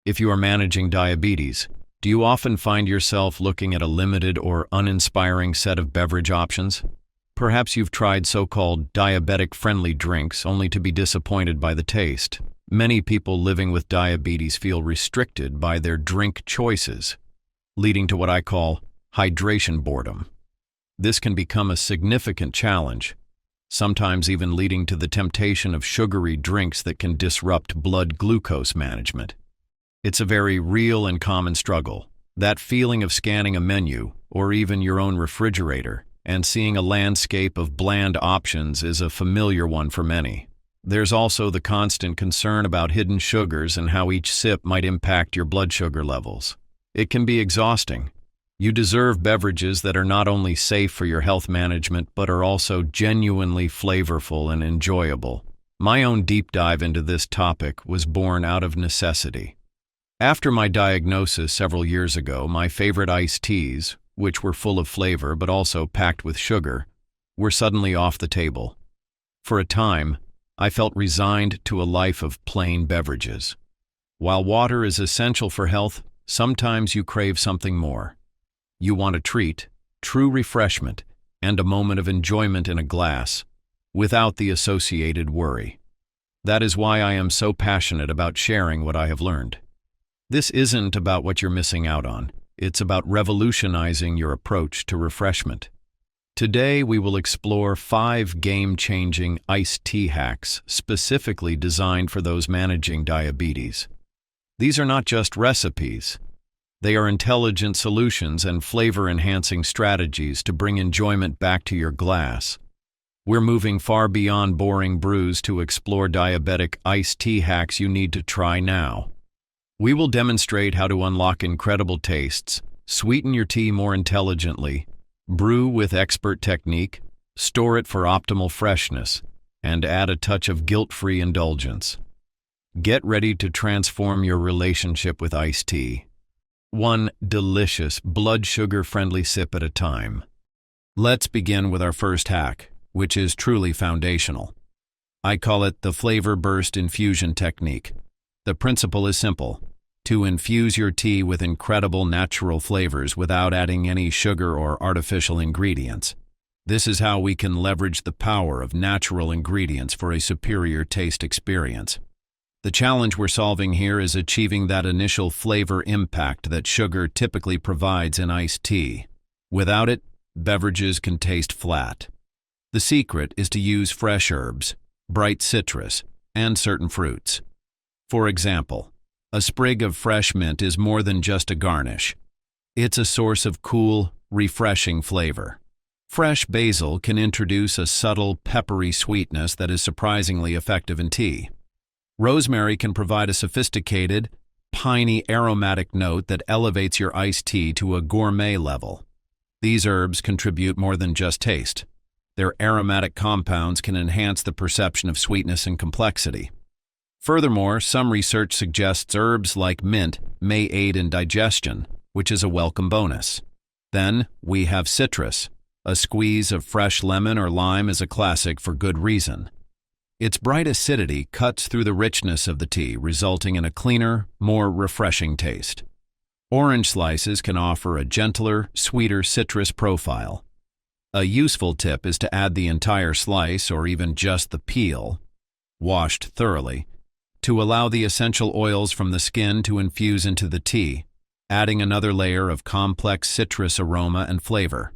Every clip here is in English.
If you are managing diabetes, do you often find yourself looking at a limited or uninspiring set of beverage options? Perhaps you've tried so-called diabetic-friendly drinks only to be disappointed by the taste. Many people living with diabetes feel restricted by their drink choices, leading to what I call hydration boredom. This can become a significant challenge, sometimes even leading to the temptation of sugary drinks that can disrupt blood glucose management. It's a very real and common struggle, that feeling of scanning a menu, or even your own refrigerator, and seeing a landscape of bland options is a familiar one for many. There's also the constant concern about hidden sugars and how each sip might impact your blood sugar levels. It can be exhausting. You deserve beverages that are not only safe for your health management, but are also genuinely flavorful and enjoyable. My own deep dive into this topic was born out of necessity. After my diagnosis several years ago, my favorite iced teas, which were full of flavor but also packed with sugar, were suddenly off the table. For a time, I felt resigned to a life of plain beverages. While water is essential for health, sometimes you crave something more. You want a treat, true refreshment, and a moment of enjoyment in a glass, without the associated worry. That is why I am so passionate about sharing what I have learned. This isn't about what you're missing out on. It's about revolutionizing your approach to refreshment. Today, we will explore 5 game-changing iced tea hacks specifically designed for those managing diabetes. These are not just recipes. They are intelligent solutions and flavor-enhancing strategies to bring enjoyment back to your glass. We're moving far beyond boring brews to explore diabetic iced tea hacks you need to try now. We will demonstrate how to unlock incredible tastes, sweeten your tea more intelligently, brew with expert technique, store it for optimal freshness, and add a touch of guilt-free indulgence. Get ready to transform your relationship with iced tea, one delicious, blood sugar-friendly sip at a time. Let's begin with our first hack, which is truly foundational. I call it the flavor burst infusion technique. The principle is simple: to infuse your tea with incredible natural flavors without adding any sugar or artificial ingredients. This is how we can leverage the power of natural ingredients for a superior taste experience. The challenge we're solving here is achieving that initial flavor impact that sugar typically provides in iced tea. Without it, beverages can taste flat. The secret is to use fresh herbs, bright citrus, and certain fruits. For example, a sprig of fresh mint is more than just a garnish. It's a source of cool, refreshing flavor. Fresh basil can introduce a subtle, peppery sweetness that is surprisingly effective in tea. Rosemary can provide a sophisticated, piney aromatic note that elevates your iced tea to a gourmet level. These herbs contribute more than just taste. Their aromatic compounds can enhance the perception of sweetness and complexity. Furthermore, some research suggests herbs like mint may aid in digestion, which is a welcome bonus. Then we have citrus. A squeeze of fresh lemon or lime is a classic for good reason. Its bright acidity cuts through the richness of the tea, resulting in a cleaner, more refreshing taste. Orange slices can offer a gentler, sweeter citrus profile. A useful tip is to add the entire slice or even just the peel, washed thoroughly, to allow the essential oils from the skin to infuse into the tea, adding another layer of complex citrus aroma and flavor.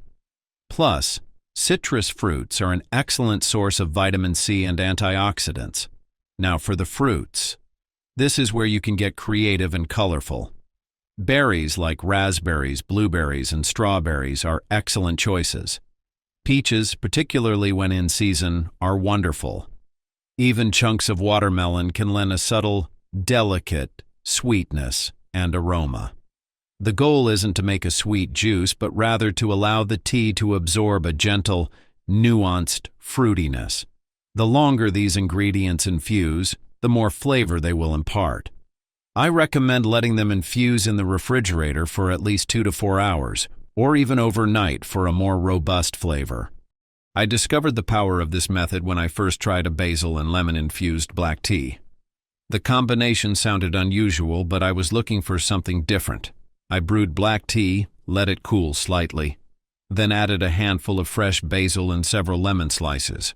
Plus, citrus fruits are an excellent source of vitamin C and antioxidants. Now for the fruits. This is where you can get creative and colorful. Berries like raspberries, blueberries, and strawberries are excellent choices. Peaches, particularly when in season, are wonderful. Even chunks of watermelon can lend a subtle, delicate sweetness and aroma. The goal isn't to make a sweet juice, but rather to allow the tea to absorb a gentle, nuanced fruitiness. The longer these ingredients infuse, the more flavor they will impart. I recommend letting them infuse in the refrigerator for at least 2 to 4 hours, or even overnight for a more robust flavor. I discovered the power of this method when I first tried a basil and lemon-infused black tea. The combination sounded unusual, but I was looking for something different. I brewed black tea, let it cool slightly, then added a handful of fresh basil and several lemon slices.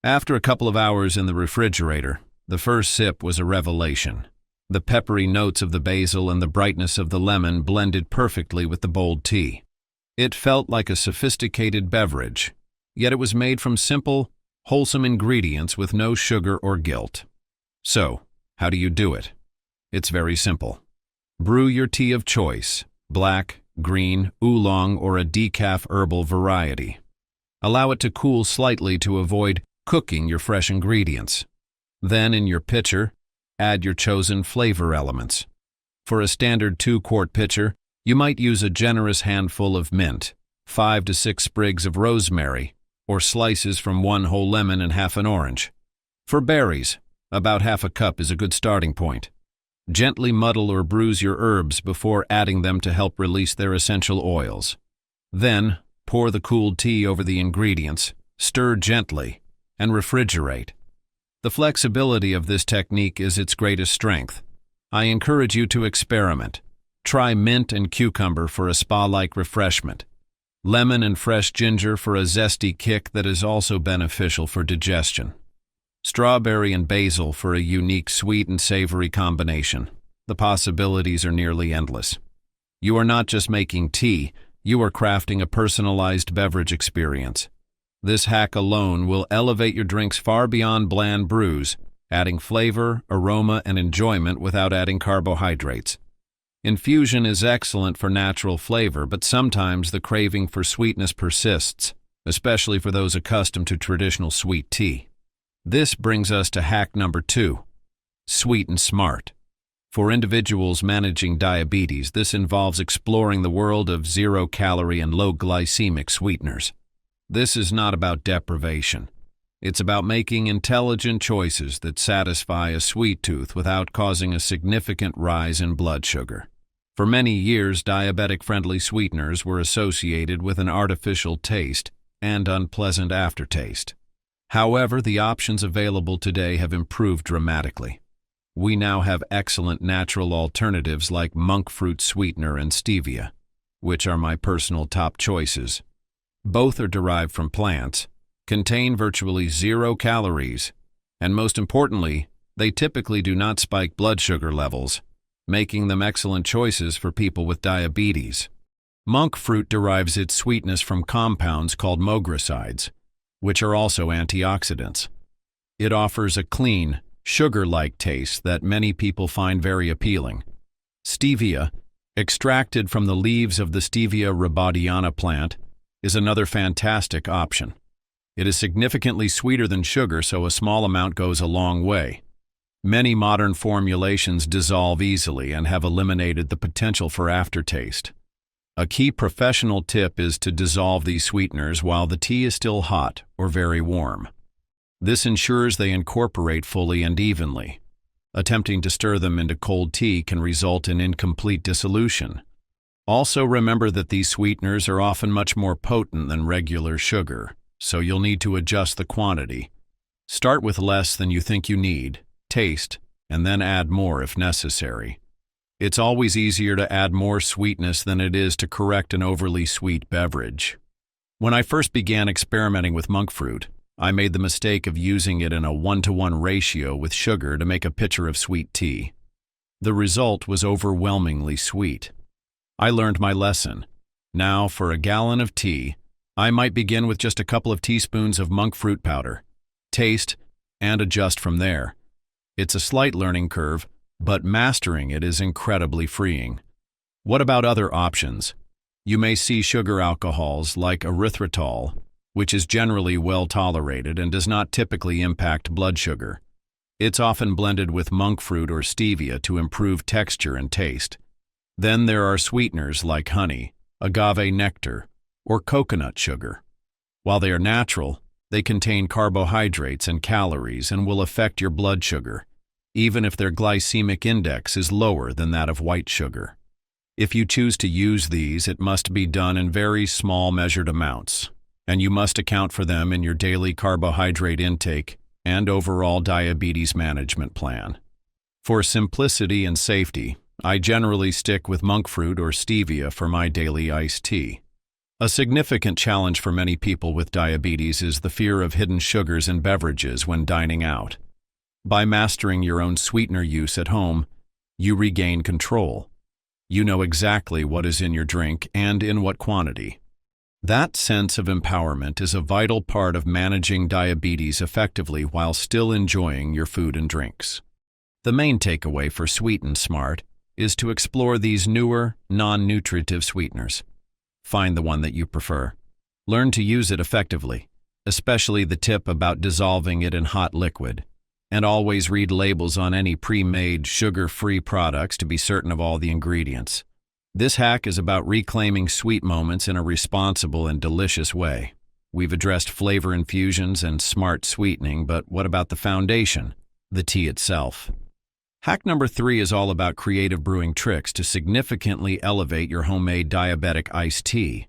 After a couple of hours in the refrigerator, the first sip was a revelation. The peppery notes of the basil and the brightness of the lemon blended perfectly with the bold tea. It felt like a sophisticated beverage, yet it was made from simple, wholesome ingredients with no sugar or guilt. So, how do you do it? It's very simple. Brew your tea of choice, black, green, oolong, or a decaf herbal variety. Allow it to cool slightly to avoid cooking your fresh ingredients. Then, in your pitcher, add your chosen flavor elements. For a standard 2-quart pitcher, you might use a generous handful of mint, 5 to 6 sprigs of rosemary, or slices from 1 whole lemon and half an orange. For berries, about half a cup is a good starting point. Gently muddle or bruise your herbs before adding them to help release their essential oils. Then, pour the cooled tea over the ingredients, stir gently, and refrigerate. The flexibility of this technique is its greatest strength. I encourage you to experiment. Try mint and cucumber for a spa-like refreshment. Lemon and fresh ginger for a zesty kick that is also beneficial for digestion. Strawberry and basil for a unique sweet and savory combination. The possibilities are nearly endless. You are not just making tea, you are crafting a personalized beverage experience. This hack alone will elevate your drinks far beyond bland brews, adding flavor, aroma, and enjoyment without adding carbohydrates. Infusion is excellent for natural flavor, but sometimes the craving for sweetness persists, especially for those accustomed to traditional sweet tea. This brings us to hack number 2, sweet and smart. For individuals managing diabetes, this involves exploring the world of zero-calorie and low-glycemic sweeteners. This is not about deprivation. It's about making intelligent choices that satisfy a sweet tooth without causing a significant rise in blood sugar. For many years, diabetic-friendly sweeteners were associated with an artificial taste and unpleasant aftertaste. However, the options available today have improved dramatically. We now have excellent natural alternatives like monk fruit sweetener and stevia, which are my personal top choices. Both are derived from plants, contain virtually 0 calories, and most importantly, they typically do not spike blood sugar levels, making them excellent choices for people with diabetes. Monk fruit derives its sweetness from compounds called mogrosides, which are also antioxidants. It offers a clean, sugar-like taste that many people find very appealing. Stevia, extracted from the leaves of the Stevia rebaudiana plant, is another fantastic option. It is significantly sweeter than sugar, so a small amount goes a long way. Many modern formulations dissolve easily and have eliminated the potential for aftertaste. A key professional tip is to dissolve these sweeteners while the tea is still hot or very warm. This ensures they incorporate fully and evenly. Attempting to stir them into cold tea can result in incomplete dissolution. Also remember that these sweeteners are often much more potent than regular sugar, so you'll need to adjust the quantity. Start with less than you think you need, taste, and then add more if necessary. It's always easier to add more sweetness than it is to correct an overly sweet beverage. When I first began experimenting with monk fruit, I made the mistake of using it in a 1-to-1 ratio with sugar to make a pitcher of sweet tea. The result was overwhelmingly sweet. I learned my lesson. Now, for a gallon of tea, I might begin with just a couple of teaspoons of monk fruit powder, taste, and adjust from there. It's a slight learning curve, but mastering it is incredibly freeing. What about other options? You may see sugar alcohols like erythritol, which is generally well tolerated and does not typically impact blood sugar. It's often blended with monk fruit or stevia to improve texture and taste. Then there are sweeteners like honey, agave nectar, or coconut sugar. While they are natural, they contain carbohydrates and calories and will affect your blood sugar, even if their glycemic index is lower than that of white sugar. If you choose to use these, it must be done in very small measured amounts, and you must account for them in your daily carbohydrate intake and overall diabetes management plan. For simplicity and safety, I generally stick with monk fruit or stevia for my daily iced tea. A significant challenge for many people with diabetes is the fear of hidden sugars in beverages when dining out. By mastering your own sweetener use at home, you regain control. You know exactly what is in your drink and in what quantity. That sense of empowerment is a vital part of managing diabetes effectively while still enjoying your food and drinks. The main takeaway for Sweet and Smart is to explore these newer, non-nutritive sweeteners. Find the one that you prefer. Learn to use it effectively, especially the tip about dissolving it in hot liquid. And always read labels on any pre-made, sugar-free products to be certain of all the ingredients. This hack is about reclaiming sweet moments in a responsible and delicious way. We've addressed flavor infusions and smart sweetening, but what about the foundation, the tea itself? Hack number 3 is all about creative brewing tricks to significantly elevate your homemade diabetic iced tea.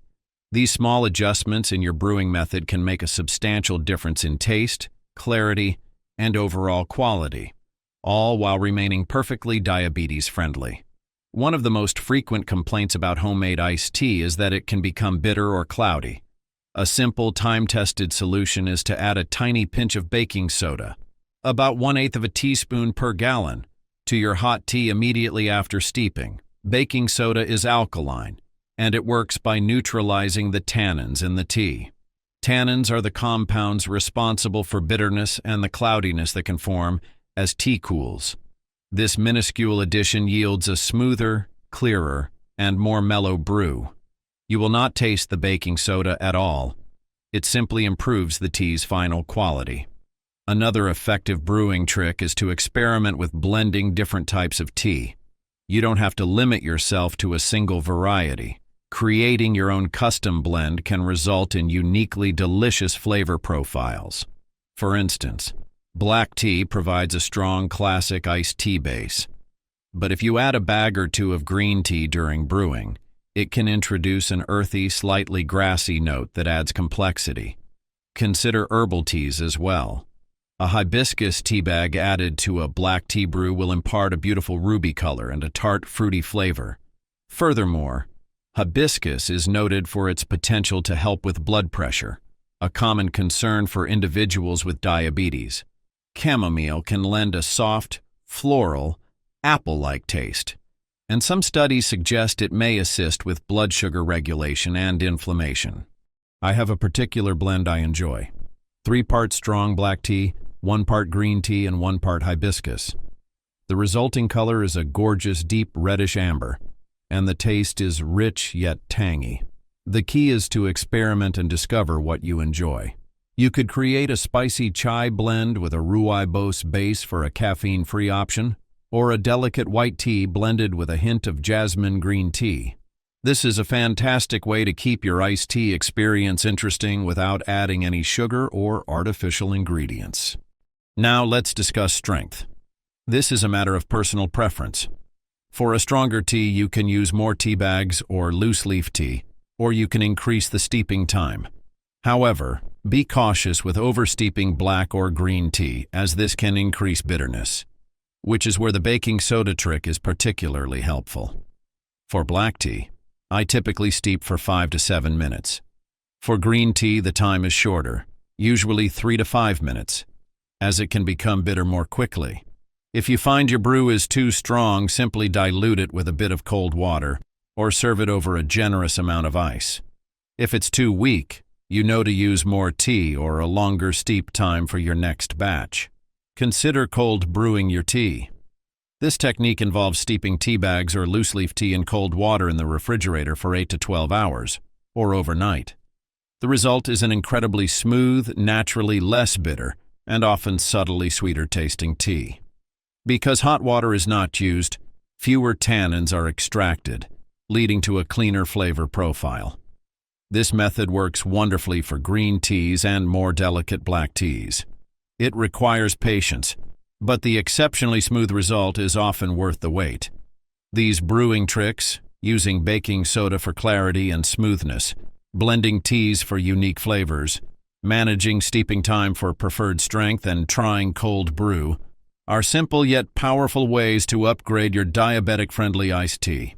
These small adjustments in your brewing method can make a substantial difference in taste, clarity, and overall quality, all while remaining perfectly diabetes-friendly. One of the most frequent complaints about homemade iced tea is that it can become bitter or cloudy. A simple, time-tested solution is to add a tiny pinch of baking soda, about 1/8 of a teaspoon per gallon, to your hot tea immediately after steeping. Baking soda is alkaline, and it works by neutralizing the tannins in the tea. Tannins are the compounds responsible for bitterness and the cloudiness that can form as tea cools. This minuscule addition yields a smoother, clearer, and more mellow brew. You will not taste the baking soda at all. It simply improves the tea's final quality. Another effective brewing trick is to experiment with blending different types of tea. You don't have to limit yourself to a single variety. Creating your own custom blend can result in uniquely delicious flavor profiles. For instance, black tea provides a strong classic iced tea base. But if you add a bag or two of green tea during brewing, it can introduce an earthy, slightly grassy note that adds complexity. Consider herbal teas as well. A hibiscus tea bag added to a black tea brew will impart a beautiful ruby color and a tart, fruity flavor. Furthermore, hibiscus is noted for its potential to help with blood pressure, a common concern for individuals with diabetes. Chamomile can lend a soft, floral, apple-like taste, and some studies suggest it may assist with blood sugar regulation and inflammation. I have a particular blend I enjoy. 3 parts strong black tea, 1 part green tea, and 1 part hibiscus. The resulting color is a gorgeous deep reddish amber, and the taste is rich yet tangy. The key is to experiment and discover what you enjoy. You could create a spicy chai blend with a rooibos base for a caffeine-free option, or a delicate white tea blended with a hint of jasmine green tea. This is a fantastic way to keep your iced tea experience interesting without adding any sugar or artificial ingredients. Now let's discuss strength. This is a matter of personal preference. For a stronger tea, you can use more tea bags or loose leaf tea, or you can increase the steeping time. However, be cautious with oversteeping black or green tea, as this can increase bitterness, which is where the baking soda trick is particularly helpful. For black tea, I typically steep for 5 to 7 minutes. For green tea, the time is shorter, usually 3 to 5 minutes, as it can become bitter more quickly. If you find your brew is too strong, simply dilute it with a bit of cold water or serve it over a generous amount of ice. If it's too weak, you know to use more tea or a longer steep time for your next batch. Consider cold brewing your tea. This technique involves steeping tea bags or loose leaf tea in cold water in the refrigerator for 8 to 12 hours, or overnight. The result is an incredibly smooth, naturally less bitter, and often subtly sweeter tasting tea. Because hot water is not used, fewer tannins are extracted, leading to a cleaner flavor profile. This method works wonderfully for green teas and more delicate black teas. It requires patience, but the exceptionally smooth result is often worth the wait. These brewing tricks, using baking soda for clarity and smoothness, blending teas for unique flavors, managing steeping time for preferred strength, and trying cold brew, are simple yet powerful ways to upgrade your diabetic-friendly iced tea.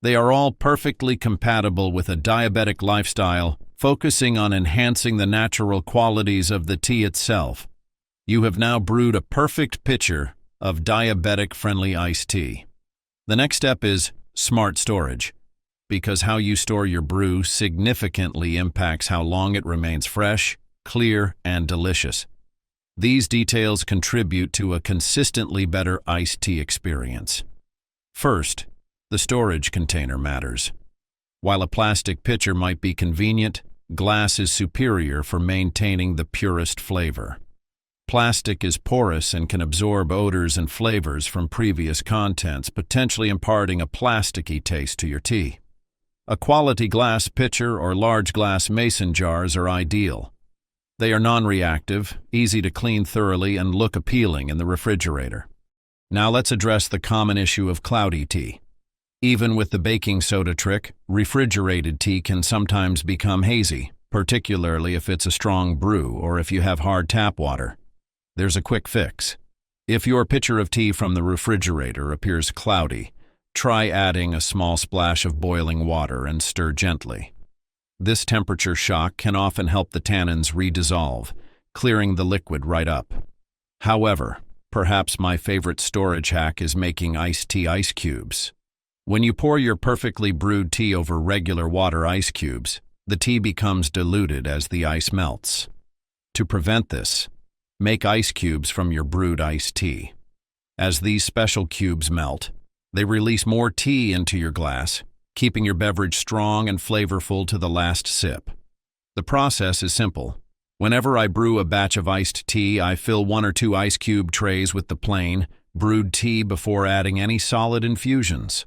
They are all perfectly compatible with a diabetic lifestyle, focusing on enhancing the natural qualities of the tea itself. You have now brewed a perfect pitcher of diabetic-friendly iced tea. The next step is smart storage, because how you store your brew significantly impacts how long it remains fresh, clear, and delicious. These details contribute to a consistently better iced tea experience. First, the storage container matters. While a plastic pitcher might be convenient, glass is superior for maintaining the purest flavor. Plastic is porous and can absorb odors and flavors from previous contents, potentially imparting a plasticky taste to your tea. A quality glass pitcher or large glass mason jars are ideal. They are non-reactive, easy to clean thoroughly, and look appealing in the refrigerator. Now let's address the common issue of cloudy tea. Even with the baking soda trick, refrigerated tea can sometimes become hazy, particularly if it's a strong brew or if you have hard tap water. There's a quick fix. If your pitcher of tea from the refrigerator appears cloudy, try adding a small splash of boiling water and stir gently. This temperature shock can often help the tannins redissolve, clearing the liquid right up. However, perhaps my favorite storage hack is making iced tea ice cubes. When you pour your perfectly brewed tea over regular water ice cubes, the tea becomes diluted as the ice melts. To prevent this, make ice cubes from your brewed iced tea. As these special cubes melt, they release more tea into your glass, keeping your beverage strong and flavorful to the last sip. The process is simple. Whenever I brew a batch of iced tea, I fill 1 or 2 ice cube trays with the plain, brewed tea before adding any solid infusions.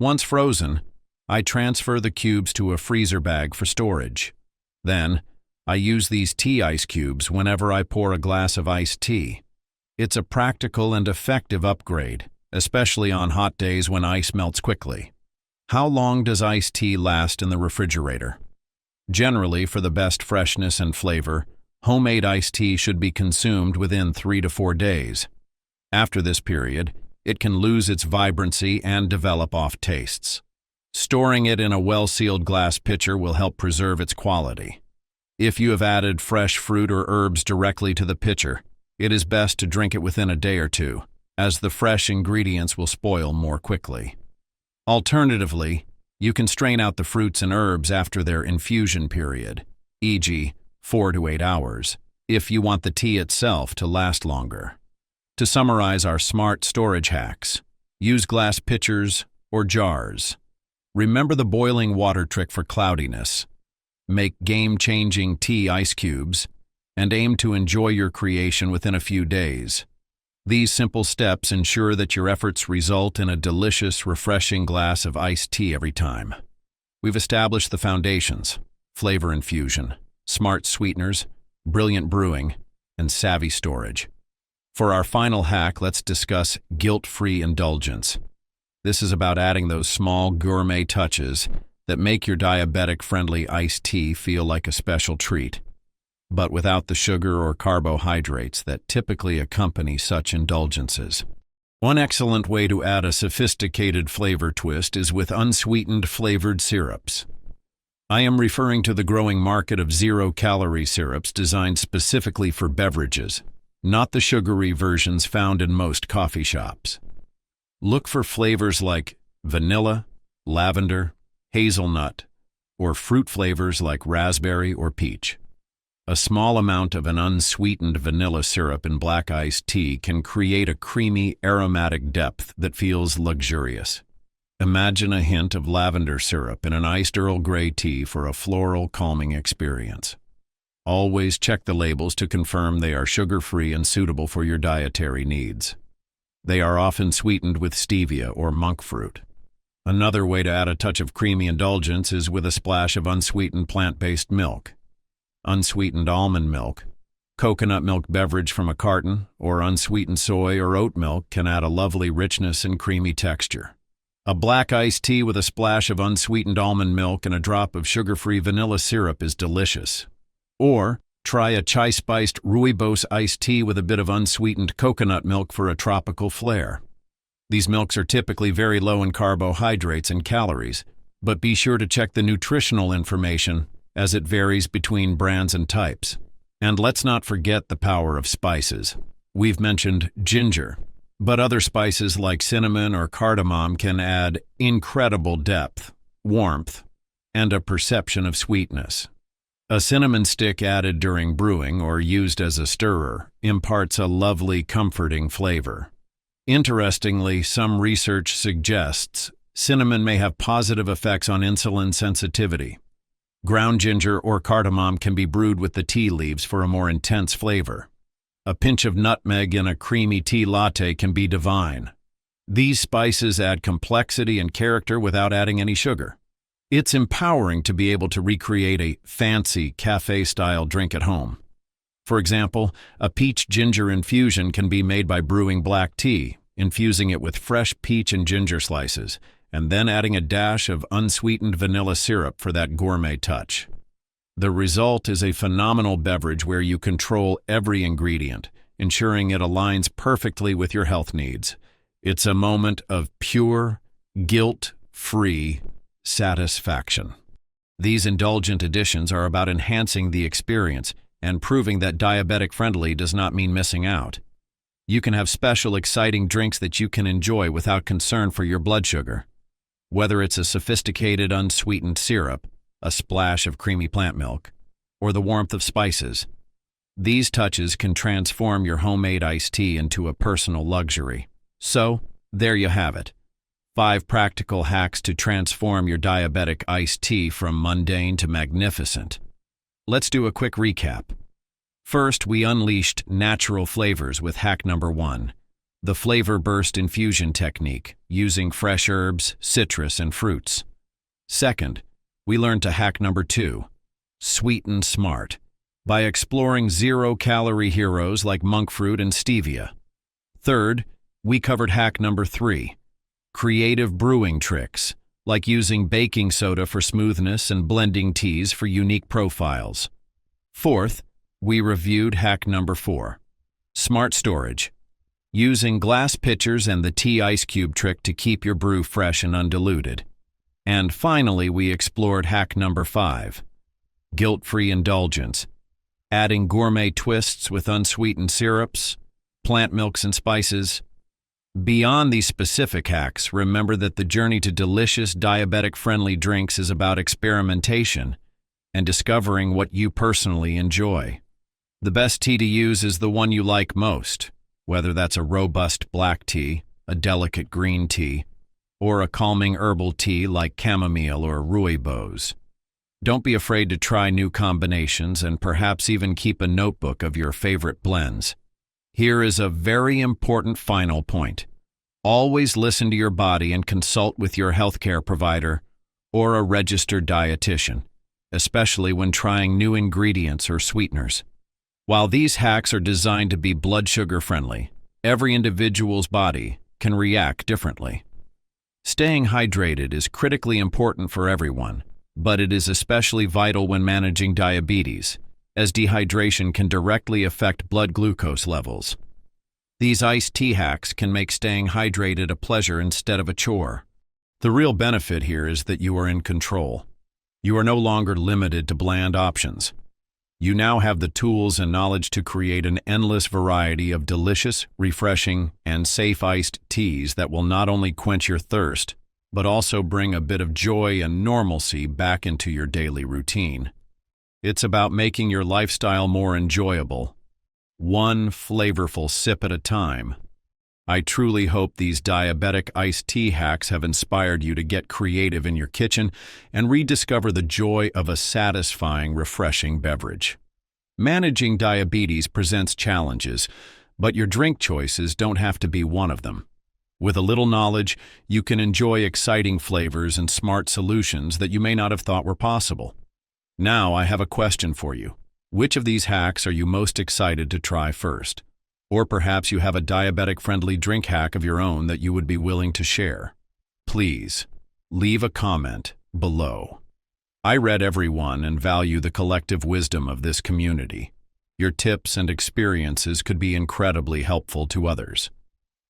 Once frozen, I transfer the cubes to a freezer bag for storage. Then, I use these tea ice cubes whenever I pour a glass of iced tea. It's a practical and effective upgrade, especially on hot days when ice melts quickly. How long does iced tea last in the refrigerator? Generally, for the best freshness and flavor, homemade iced tea should be consumed within 3 to 4 days. After this period, it can lose its vibrancy and develop off tastes. Storing it in a well-sealed glass pitcher will help preserve its quality. If you have added fresh fruit or herbs directly to the pitcher, it is best to drink it within a day or two, as the fresh ingredients will spoil more quickly. Alternatively, you can strain out the fruits and herbs after their infusion period, e.g., 4 to 8 hours, if you want the tea itself to last longer. To summarize our smart storage hacks, use glass pitchers or jars. Remember the boiling water trick for cloudiness. Make game-changing tea ice cubes, and aim to enjoy your creation within a few days. These simple steps ensure that your efforts result in a delicious, refreshing glass of iced tea every time. We've established the foundations: flavor infusion, smart sweeteners, brilliant brewing, and savvy storage. For our final hack, let's discuss guilt-free indulgence. This is about adding those small gourmet touches that make your diabetic-friendly iced tea feel like a special treat, but without the sugar or carbohydrates that typically accompany such indulgences. One excellent way to add a sophisticated flavor twist is with unsweetened flavored syrups. I am referring to the growing market of zero-calorie syrups designed specifically for beverages, not the sugary versions found in most coffee shops. Look for flavors like vanilla, lavender, hazelnut, or fruit flavors like raspberry or peach. A small amount of an unsweetened vanilla syrup in black iced tea can create a creamy, aromatic depth that feels luxurious. Imagine a hint of lavender syrup in an iced Earl Grey tea for a floral, calming experience. Always check the labels to confirm they are sugar-free and suitable for your dietary needs. They are often sweetened with stevia or monk fruit. Another way to add a touch of creamy indulgence is with a splash of unsweetened plant-based milk. Unsweetened almond milk, coconut milk beverage from a carton, or unsweetened soy or oat milk can add a lovely richness and creamy texture. A black iced tea with a splash of unsweetened almond milk and a drop of sugar-free vanilla syrup is delicious. Or, Try a chai-spiced rooibos iced tea with a bit of unsweetened coconut milk for a tropical flair. These milks are typically very low in carbohydrates and calories, but be sure to check the nutritional information as it varies between brands and types. And let's not forget the power of spices. We've mentioned ginger, but other spices like cinnamon or cardamom can add incredible depth, warmth, and a perception of sweetness. A cinnamon stick added during brewing or used as a stirrer imparts a lovely, comforting flavor. Interestingly, some research suggests cinnamon may have positive effects on insulin sensitivity. Ground ginger or cardamom can be brewed with the tea leaves for a more intense flavor. A pinch of nutmeg in a creamy tea latte can be divine. These spices add complexity and character without adding any sugar. It's empowering to be able to recreate a fancy cafe-style drink at home. For example, a peach ginger infusion can be made by brewing black tea, infusing it with fresh peach and ginger slices, and then adding a dash of unsweetened vanilla syrup for that gourmet touch. The result is a phenomenal beverage where you control every ingredient, ensuring it aligns perfectly with your health needs. It's a moment of pure, guilt-free satisfaction. These indulgent additions are about enhancing the experience and proving that diabetic-friendly does not mean missing out. You can have special, exciting drinks that you can enjoy without concern for your blood sugar. Whether it's a sophisticated unsweetened syrup, a splash of creamy plant milk, or the warmth of spices, these touches can transform your homemade iced tea into a personal luxury. So, there you have it. 5 practical hacks to transform your diabetic iced tea from mundane to magnificent. Let's do a quick recap. First, we unleashed natural flavors with hack number 1, the flavor burst infusion technique, using fresh herbs, citrus, and fruits. Second, we learned to hack number 2, sweeten smart, by exploring zero-calorie heroes like monk fruit and stevia. Third, we covered hack number 3, creative brewing tricks, like using baking soda for smoothness and blending teas for unique profiles. Fourth, we reviewed hack number 4, smart storage, using glass pitchers and the tea ice cube trick to keep your brew fresh and undiluted. And finally, we explored hack number 5, guilt-free indulgence, adding gourmet twists with unsweetened syrups, plant milks, and spices. Beyond these specific hacks, remember that the journey to delicious, diabetic-friendly drinks is about experimentation and discovering what you personally enjoy. The best tea to use is the one you like most, whether that's a robust black tea, a delicate green tea, or a calming herbal tea like chamomile or rooibos. Don't be afraid to try new combinations and perhaps even keep a notebook of your favorite blends. Here is a very important final point. Always listen to your body and consult with your healthcare provider or a registered dietitian, especially when trying new ingredients or sweeteners. While these hacks are designed to be blood sugar friendly, every individual's body can react differently. Staying hydrated is critically important for everyone, but it is especially vital when managing diabetes, as dehydration can directly affect blood glucose levels. These iced tea hacks can make staying hydrated a pleasure instead of a chore. The real benefit here is that you are in control. You are no longer limited to bland options. You now have the tools and knowledge to create an endless variety of delicious, refreshing, and safe iced teas that will not only quench your thirst, but also bring a bit of joy and normalcy back into your daily routine. It's about making your lifestyle more enjoyable, one flavorful sip at a time. I truly hope these diabetic iced tea hacks have inspired you to get creative in your kitchen and rediscover the joy of a satisfying, refreshing beverage. Managing diabetes presents challenges, but your drink choices don't have to be one of them. With a little knowledge, you can enjoy exciting flavors and smart solutions that you may not have thought were possible. Now, I have a question for you. Which of these hacks are you most excited to try first? Or perhaps you have a diabetic-friendly drink hack of your own that you would be willing to share. Please, leave a comment below. I read every one and value the collective wisdom of this community. Your tips and experiences could be incredibly helpful to others.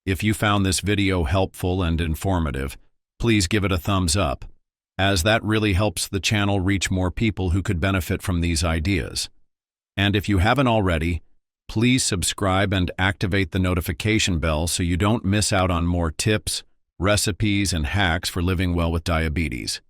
If you found this video helpful and informative, please give it a thumbs up, as that really helps the channel reach more people who could benefit from these ideas. And if you haven't already, please subscribe and activate the notification bell so you don't miss out on more tips, recipes, and hacks for living well with diabetes.